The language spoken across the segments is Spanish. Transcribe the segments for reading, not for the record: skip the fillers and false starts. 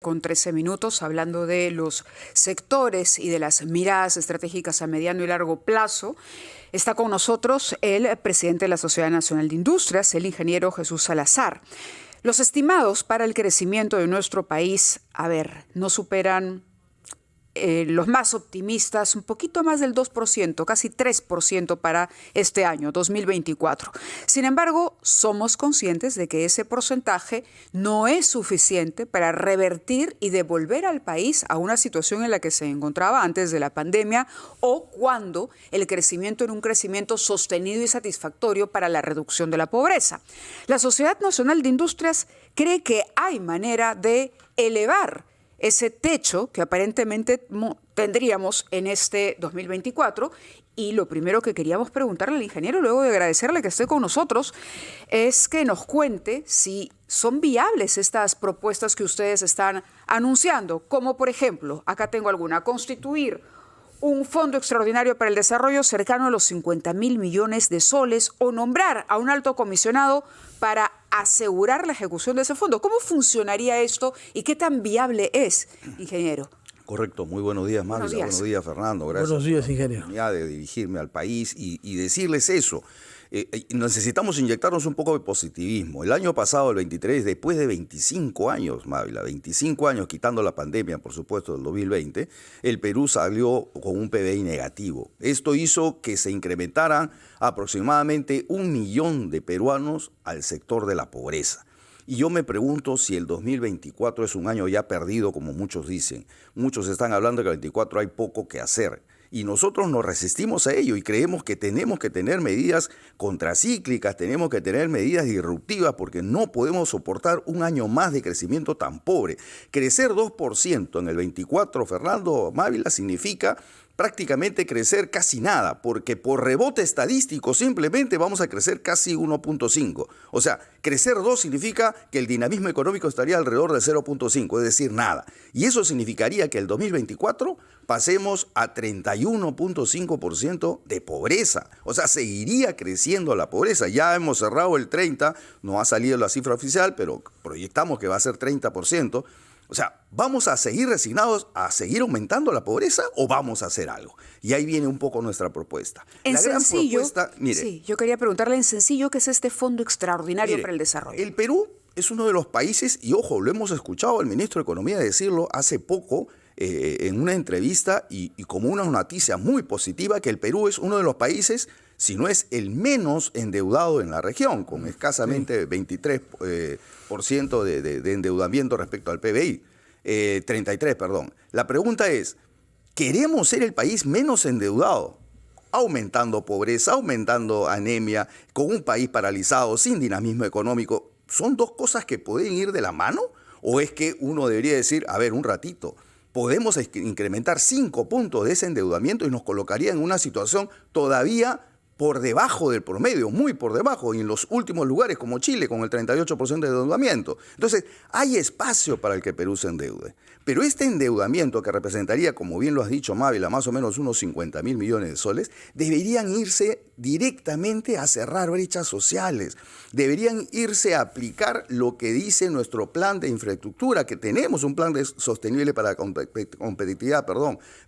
Con 13 minutos, hablando de los sectores y de las miradas estratégicas a mediano y largo plazo. Está con nosotros el presidente de la Sociedad Nacional de Industrias, el ingeniero Jesús Salazar. Los estimados para el crecimiento de nuestro país, no superan los más optimistas, un poquito más del 2%, casi 3% para este año, 2024. Sin embargo, somos conscientes de que ese porcentaje no es suficiente para revertir y devolver al país a una situación en la que se encontraba antes de la pandemia o cuando el crecimiento era un crecimiento sostenido y satisfactorio para la reducción de la pobreza. La Sociedad Nacional de Industrias cree que hay manera de elevar ese techo que aparentemente tendríamos en este 2024. Y lo primero que queríamos preguntarle al ingeniero, luego de agradecerle que esté con nosotros, es que nos cuente si son viables estas propuestas que ustedes están anunciando, como por ejemplo, acá tengo alguna, constituir un fondo extraordinario para el desarrollo cercano a los 50.000 millones de soles o nombrar a un alto comisionado para asegurar la ejecución de ese fondo. ¿Cómo funcionaría esto y qué tan viable es, ingeniero? Correcto, muy buenos días, Mávila. Buenos días, Fernando. Gracias. Buenos días, ingeniero. Por la oportunidad de dirigirme al país y decirles eso. Necesitamos inyectarnos un poco de positivismo. El año pasado, el 23, después de 25 años, Mávila, 25 años quitando la pandemia, por supuesto, del 2020, el Perú salió con un PBI negativo. Esto hizo que se incrementaran aproximadamente 1 millón de peruanos al sector de la pobreza. Y yo me pregunto si el 2024 es un año ya perdido, como muchos dicen. Muchos están hablando que el 2024 hay poco que hacer. Y nosotros nos resistimos a ello y creemos que tenemos que tener medidas contracíclicas, tenemos que tener medidas disruptivas porque no podemos soportar un año más de crecimiento tan pobre. Crecer 2% en el 24, Fernando, Mávila, significa prácticamente crecer casi nada, porque por rebote estadístico simplemente vamos a crecer casi 1.5. O sea, crecer 2 significa que el dinamismo económico estaría alrededor de 0.5, es decir, nada. Y eso significaría que el 2024 pasemos a 31.5% de pobreza. O sea, seguiría creciendo la pobreza. Ya hemos cerrado el 30, no ha salido la cifra oficial, pero proyectamos que va a ser 30%. O sea, ¿vamos a seguir resignados a seguir aumentando la pobreza o vamos a hacer algo? Y ahí viene un poco nuestra propuesta. En la gran sencillo, propuesta, mire, sí, yo quería preguntarle en sencillo qué es este Fondo Extraordinario mire, para el Desarrollo. El Perú es uno de los países, y ojo, lo hemos escuchado al ministro de Economía decirlo hace poco en una entrevista y como una noticia muy positiva, que el Perú es uno de los países, si no es el menos endeudado en la región, con escasamente 23% de endeudamiento respecto al PBI. 33, perdón. La pregunta es, ¿queremos ser el país menos endeudado? Aumentando pobreza, aumentando anemia, con un país paralizado, sin dinamismo económico. ¿Son dos cosas que pueden ir de la mano? ¿O es que uno debería decir, a ver, un ratito, podemos incrementar 5 puntos de ese endeudamiento y nos colocaría en una situación todavía por debajo del promedio, muy por debajo, y en los últimos lugares como Chile, con el 38% de endeudamiento? Entonces, hay espacio para el que Perú se endeude. Pero este endeudamiento, que representaría, como bien lo has dicho, Mávila, más o menos unos 50.000 millones de soles, deberían irse directamente a cerrar brechas sociales. Deberían irse a aplicar lo que dice nuestro plan de infraestructura, que tenemos un plan sostenible para la competitividad,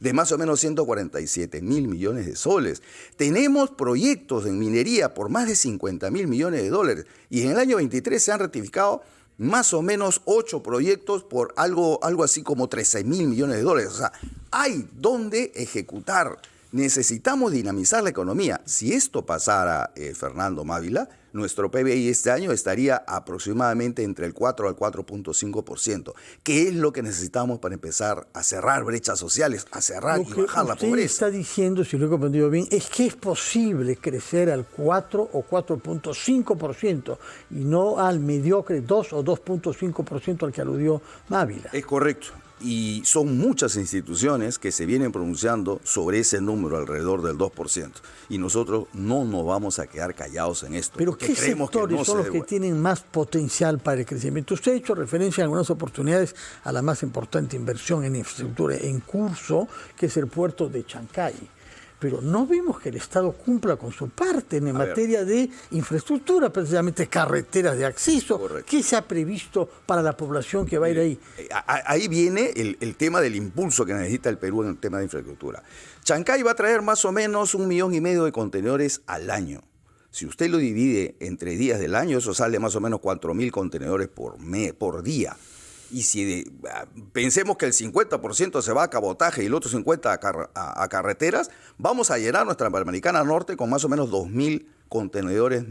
de más o menos 147.000 millones de soles. Tenemos proyectos en minería por más de 50.000 millones de dólares y en el año 23 se han ratificado más o menos 8 proyectos por algo así como 13.000 millones de dólares. O sea, hay donde ejecutar. Necesitamos dinamizar la economía. Si esto pasara, Fernando, Mávila, nuestro PBI este año estaría aproximadamente entre el 4 al 4.5%. ¿Qué es lo que necesitamos para empezar a cerrar brechas sociales, a cerrar y bajar la pobreza? Lo que usted está diciendo, si lo he comprendido bien, es que es posible crecer al 4 o 4.5% y no al mediocre 2 o 2.5% al que aludió Mávila. Es correcto. Y son muchas instituciones que se vienen pronunciando sobre ese número, alrededor del 2%. Y nosotros no nos vamos a quedar callados en esto. Pero ¿qué sectores son los que tienen más potencial para el crecimiento? Usted ha hecho referencia en algunas oportunidades a la más importante inversión en infraestructura en curso, que es el puerto de Chancay. pero no vimos que el Estado cumpla con su parte en materia de infraestructura, precisamente carreteras de acceso. Correcto. ¿Qué se ha previsto para la población que va a ir ahí? Ahí viene el tema del impulso que necesita el Perú en el tema de infraestructura. Chancay va a traer más o menos 1,5 millones de contenedores al año. Si usted lo divide entre días del año, eso sale más o menos 4.000 contenedores por día. Y si pensemos que el 50% se va a cabotaje y el otro 50% a carreteras, vamos a llenar nuestra Panamericana Norte con más o menos 2.000 contenedores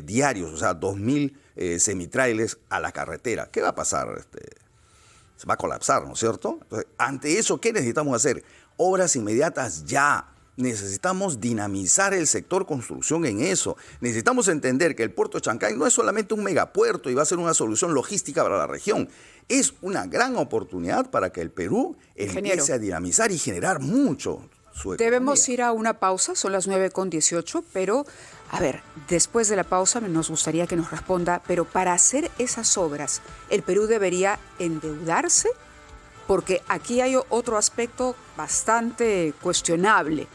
diarios, o sea, 2.000 semitrailers a la carretera. ¿Qué va a pasar? Se va a colapsar, ¿no es cierto? Entonces, ante eso, ¿qué necesitamos hacer? Obras inmediatas ya. Necesitamos dinamizar el sector construcción en eso. Necesitamos entender que el puerto de Chancay no es solamente un megapuerto y va a ser una solución logística para la región. Es una gran oportunidad para que el Perú empiece a dinamizar y generar mucho su economía. Debemos ir a una pausa, son las 9:18, pero a ver, después de la pausa nos gustaría que nos responda, pero para hacer esas obras, ¿el Perú debería endeudarse? Porque aquí hay otro aspecto bastante cuestionable,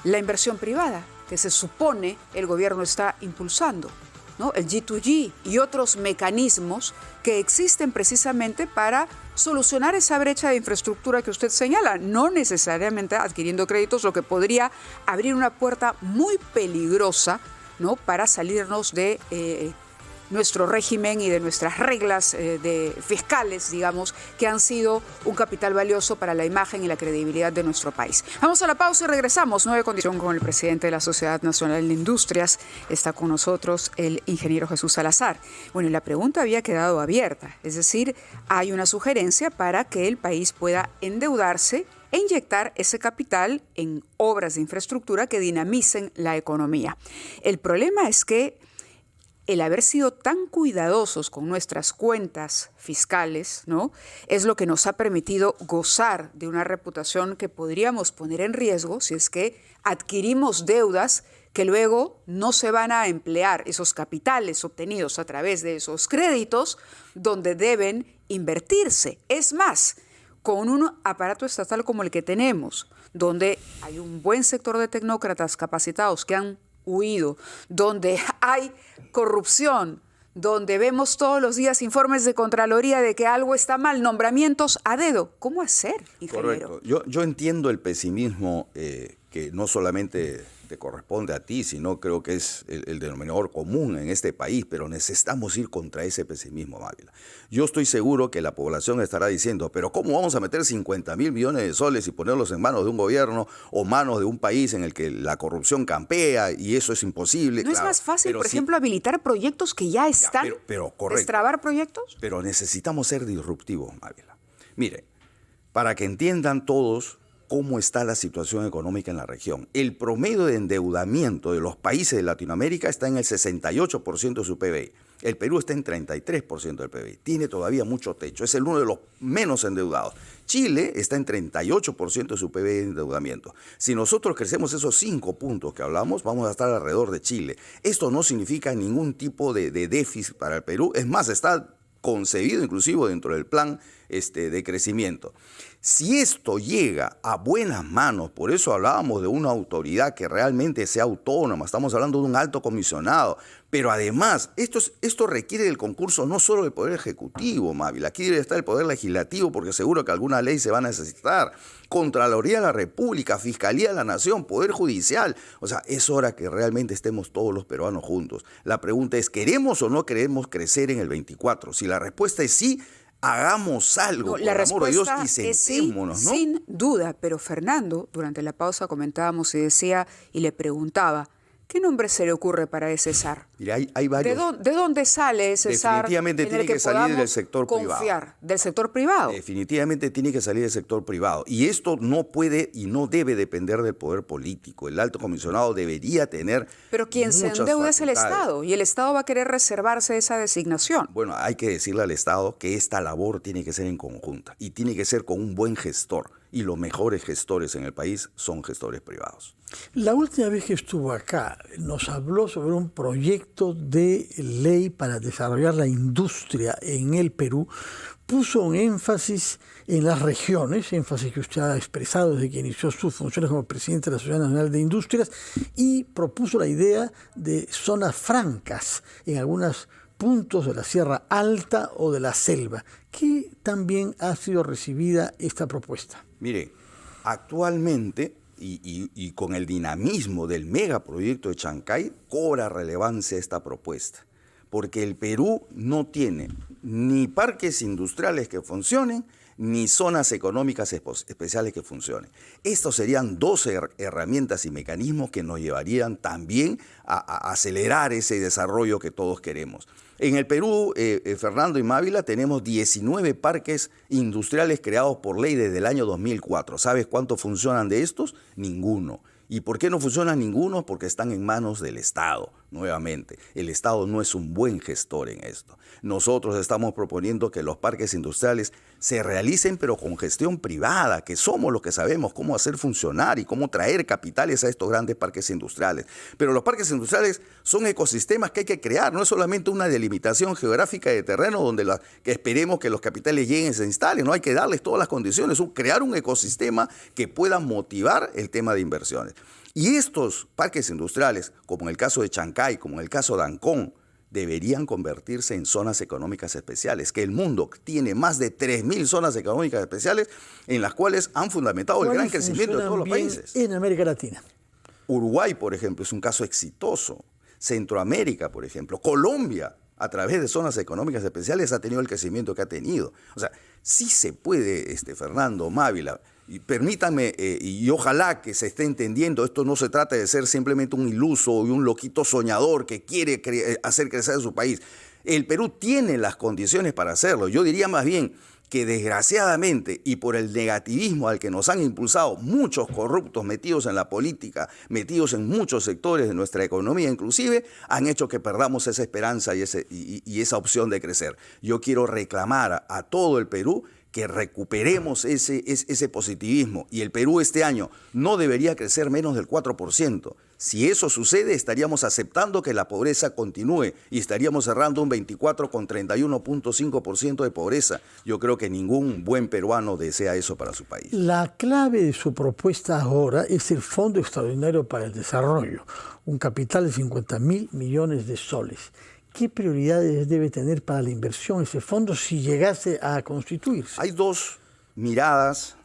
la inversión privada, que se supone el gobierno está impulsando, ¿no? El G2G y otros mecanismos que existen precisamente para solucionar esa brecha de infraestructura que usted señala, no necesariamente adquiriendo créditos, lo que podría abrir una puerta muy peligrosa, ¿no?, para salirnos de nuestro régimen y de nuestras reglas fiscales, digamos, que han sido un capital valioso para la imagen y la credibilidad de nuestro país. Vamos a la pausa y regresamos. 9:18 con el presidente de la Sociedad Nacional de Industrias. Está con nosotros el ingeniero Jesús Salazar. Bueno, la pregunta había quedado abierta, es decir, hay una sugerencia para que el país pueda endeudarse e inyectar ese capital en obras de infraestructura que dinamicen la economía. El problema es que el haber sido tan cuidadosos con nuestras cuentas fiscales, ¿no?, es lo que nos ha permitido gozar de una reputación que podríamos poner en riesgo si es que adquirimos deudas que luego no se van a emplear, esos capitales obtenidos a través de esos créditos, donde deben invertirse. Es más, con un aparato estatal como el que tenemos, donde hay un buen sector de tecnócratas capacitados que han huido, donde hay corrupción, donde vemos todos los días informes de Contraloría de que algo está mal, nombramientos a dedo. ¿Cómo hacer, ingeniero? Correcto. Yo entiendo el pesimismo que no solamente te corresponde a ti, sino creo que es el denominador común en este país, pero necesitamos ir contra ese pesimismo, Mávila. Yo estoy seguro que la población estará diciendo, pero ¿cómo vamos a meter 50.000 millones de soles y ponerlos en manos de un gobierno o manos de un país en el que la corrupción campea y eso es imposible? ¿No es más fácil, por ejemplo, habilitar proyectos que ya están? Pero correcto. ¿Destrabar proyectos? Pero necesitamos ser disruptivos, Mávila. Mire, para que entiendan todos cómo está la situación económica en la región. El promedio de endeudamiento de los países de Latinoamérica está en el 68% de su PBI. El Perú está en 33% del PBI. Tiene todavía mucho techo. Es uno de los menos endeudados. Chile está en 38% de su PBI de endeudamiento. Si nosotros crecemos esos 5 puntos que hablamos, vamos a estar alrededor de Chile. Esto no significa ningún tipo de déficit para el Perú. Es más, está concebido inclusive dentro del plan de crecimiento. Si esto llega a buenas manos, por eso hablábamos de una autoridad que realmente sea autónoma, estamos hablando de un alto comisionado, pero además esto requiere del concurso no solo del Poder Ejecutivo, Mávila, aquí debe estar el Poder Legislativo porque seguro que alguna ley se va a necesitar, Contraloría de la República, Fiscalía de la Nación, Poder Judicial, o sea, es hora que realmente estemos todos los peruanos juntos. La pregunta es, ¿queremos o no queremos crecer en el 24? Si la respuesta es sí, hagamos algo, por el amor de Dios, y sentémonos, ¿no? Sin duda, pero Fernando, durante la pausa comentábamos y decía, y le preguntaba, ¿qué nombre se le ocurre para ese SAR? Mira, hay varios. ¿De dónde sale ese SAR? Definitivamente tiene que salir del sector privado. ¿Del sector privado? Definitivamente tiene que salir del sector privado. Y esto no puede y no debe depender del poder político. El alto comisionado debería tener. Pero quien se endeuda es el Estado, y el Estado va a querer reservarse esa designación. Bueno, hay que decirle al Estado que esta labor tiene que ser en conjunta y tiene que ser con un buen gestor. Y los mejores gestores en el país son gestores privados. La última vez que estuvo acá nos habló sobre un proyecto de ley para desarrollar la industria en el Perú, puso un énfasis en las regiones, énfasis que usted ha expresado desde que inició sus funciones como presidente de la Sociedad Nacional de Industrias, y propuso la idea de zonas francas en algunos puntos de la Sierra Alta o de la selva. ¿Qué también ha sido recibida esta propuesta? Mire, actualmente, y con el dinamismo del megaproyecto de Chancay, cobra relevancia esta propuesta, porque el Perú no tiene ni parques industriales que funcionen, ni zonas económicas especiales que funcionen. Estos serían dos herramientas y mecanismos que nos llevarían también a acelerar ese desarrollo que todos queremos. En el Perú, Fernando y Mávila, tenemos 19 parques industriales creados por ley desde el año 2004. ¿Sabes cuántos funcionan de estos? Ninguno. ¿Y por qué no funcionan ninguno? Porque están en manos del Estado, nuevamente. El Estado no es un buen gestor en esto. Nosotros estamos proponiendo que los parques industriales se realicen, pero con gestión privada, que somos los que sabemos cómo hacer funcionar y cómo traer capitales a estos grandes parques industriales. Pero los parques industriales son ecosistemas que hay que crear, no es solamente una delimitación geográfica de terreno donde que esperemos que los capitales lleguen y se instalen, no hay que darles todas las condiciones, crear un ecosistema que pueda motivar el tema de inversiones. Y estos parques industriales, como en el caso de Chancay, como en el caso de Ancón, deberían convertirse en zonas económicas especiales, que el mundo tiene más de 3.000 zonas económicas especiales en las cuales han fundamentado el gran crecimiento de todos los países. En América Latina. Uruguay, por ejemplo, es un caso exitoso. Centroamérica, por ejemplo. Colombia, a través de zonas económicas especiales, ha tenido el crecimiento que ha tenido. O sea, sí se puede, Fernando, Mávila. Y permítanme, y ojalá que se esté entendiendo, esto no se trata de ser simplemente un iluso y un loquito soñador que quiere hacer crecer su país. El Perú tiene las condiciones para hacerlo. Yo diría más bien que desgraciadamente y por el negativismo al que nos han impulsado muchos corruptos metidos en la política, metidos en muchos sectores de nuestra economía inclusive, han hecho que perdamos esa esperanza y esa opción de crecer. Yo quiero reclamar a todo el Perú que recuperemos ese positivismo. Y el Perú este año no debería crecer menos del 4%. Si eso sucede, estaríamos aceptando que la pobreza continúe y estaríamos cerrando un 24 con 31.5% de pobreza. Yo creo que ningún buen peruano desea eso para su país. La clave de su propuesta ahora es el Fondo Extraordinario para el Desarrollo, un capital de 50.000 millones de soles. ¿Qué prioridades debe tener para la inversión ese fondo si llegase a constituirse? Hay dos miradas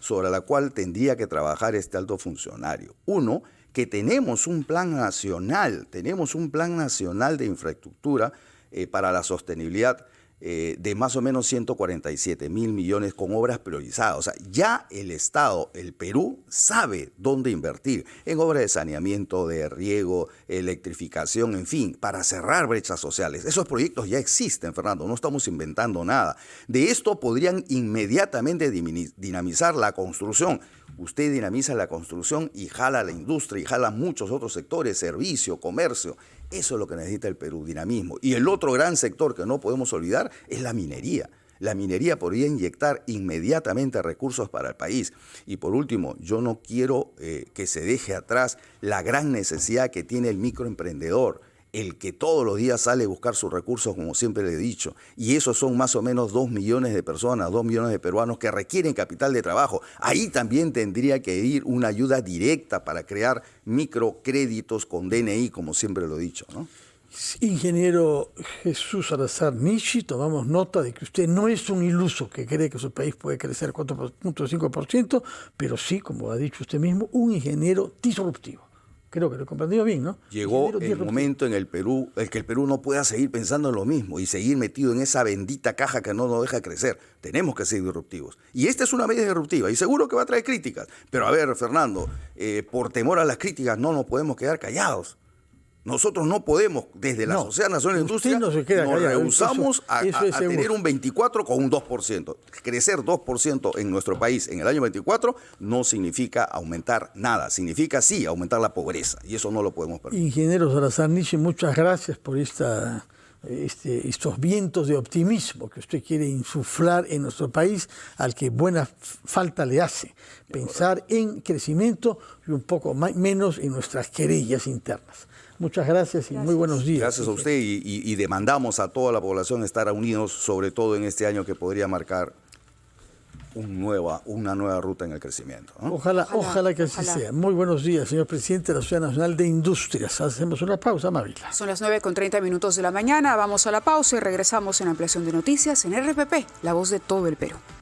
sobre la cual tendría que trabajar este alto funcionario. Uno, que tenemos un plan nacional de infraestructura para la sostenibilidad de más o menos 147.000 millones con obras priorizadas. O sea, ya el Estado, el Perú, sabe dónde invertir en obras de saneamiento, de riego, electrificación, en fin, para cerrar brechas sociales. Esos proyectos ya existen, Fernando, no estamos inventando nada. De esto podrían inmediatamente dinamizar la construcción. Usted dinamiza la construcción y jala la industria y jala muchos otros sectores, servicio, comercio. Eso es lo que necesita el Perú, dinamismo. Y el otro gran sector que no podemos olvidar es la minería. La minería podría inyectar inmediatamente recursos para el país. Y por último, yo no quiero que se deje atrás la gran necesidad que tiene el microemprendedor, el que todos los días sale a buscar sus recursos, como siempre le he dicho. Y esos son más o menos 2 millones de personas, 2 millones de peruanos que requieren capital de trabajo. Ahí también tendría que ir una ayuda directa para crear microcréditos con DNI, como siempre lo he dicho, ¿no? Ingeniero Jesús Salazar Nishi, tomamos nota de que usted no es un iluso que cree que su país puede crecer 4.5%, pero sí, como ha dicho usted mismo, un ingeniero disruptivo. Creo que lo he comprendido bien, ¿no? Llegó el momento en el Perú, que el Perú no pueda seguir pensando en lo mismo y seguir metido en esa bendita caja que no nos deja crecer. Tenemos que ser disruptivos. Y esta es una medida disruptiva y seguro que va a traer críticas. Pero a ver, Fernando, por temor a las críticas no nos podemos quedar callados. Nosotros no podemos, desde la Sociedad Nacional de Industria, nos rehusamos a tener un 24 con un 2%. Crecer 2% en nuestro país en el año 24 no significa aumentar nada. Significa, sí, aumentar la pobreza. Y eso no lo podemos permitir. Ingeniero Salazar Nishi, muchas gracias por estos vientos de optimismo que usted quiere insuflar en nuestro país, al que buena falta le hace. Pensar en crecimiento y un poco menos en nuestras querellas internas. Muchas gracias y muy buenos días. Gracias a usted y demandamos a toda la población estar unidos, sobre todo en este año que podría marcar una nueva ruta en el crecimiento, ¿no? Ojalá que así sea. Muy buenos días, señor presidente de la Sociedad Nacional de Industrias. Hacemos una pausa, Mávila. Son las 9:30 de la mañana. Vamos a la pausa y regresamos en Ampliación de Noticias en RPP, la voz de todo el Perú.